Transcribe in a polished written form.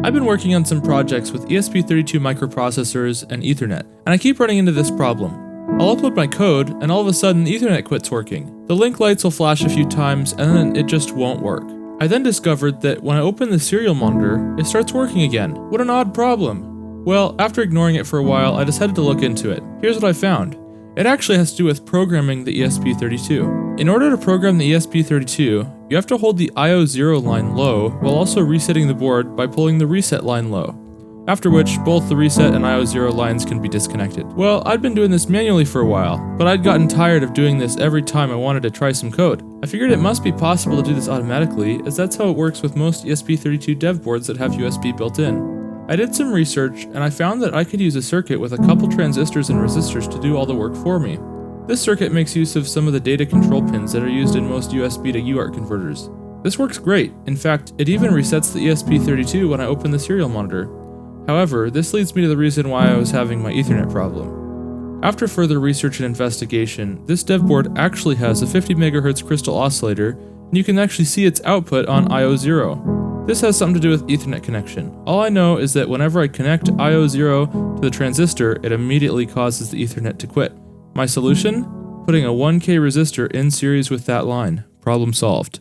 I've been working on some projects with ESP32 microprocessors and Ethernet, and I keep running into this problem. I'll upload my code, and all of a sudden Ethernet quits working. The link lights will flash a few times, and then it just won't work. I then discovered that when I open the serial monitor, it starts working again. What an odd problem. Well, after ignoring it for a while, I decided to look into it. Here's what I found. It actually has to do with programming the ESP32. In order to program the ESP32, you have to hold the IO0 line low while also resetting the board by pulling the reset line low, after which both the reset and IO0 lines can be disconnected. Well, I'd been doing this manually for a while, but I'd gotten tired of doing this every time I wanted to try some code. I figured it must be possible to do this automatically, as that's how it works with most ESP32 dev boards that have USB built in. I did some research, and I found that I could use a circuit with a couple transistors and resistors to do all the work for me. This circuit makes use of some of the data control pins that are used in most USB to UART converters. This works great. In fact, it even resets the ESP32 when I open the serial monitor. However, this leads me to the reason why I was having my Ethernet problem. After further research and investigation, this dev board actually has a 50 MHz crystal oscillator, and you can actually see its output on IO0. This has something to do with Ethernet connection. All I know is that whenever I connect IO0 to the transistor, it immediately causes the Ethernet to quit. My solution? Putting a 1K resistor in series with that line. Problem solved.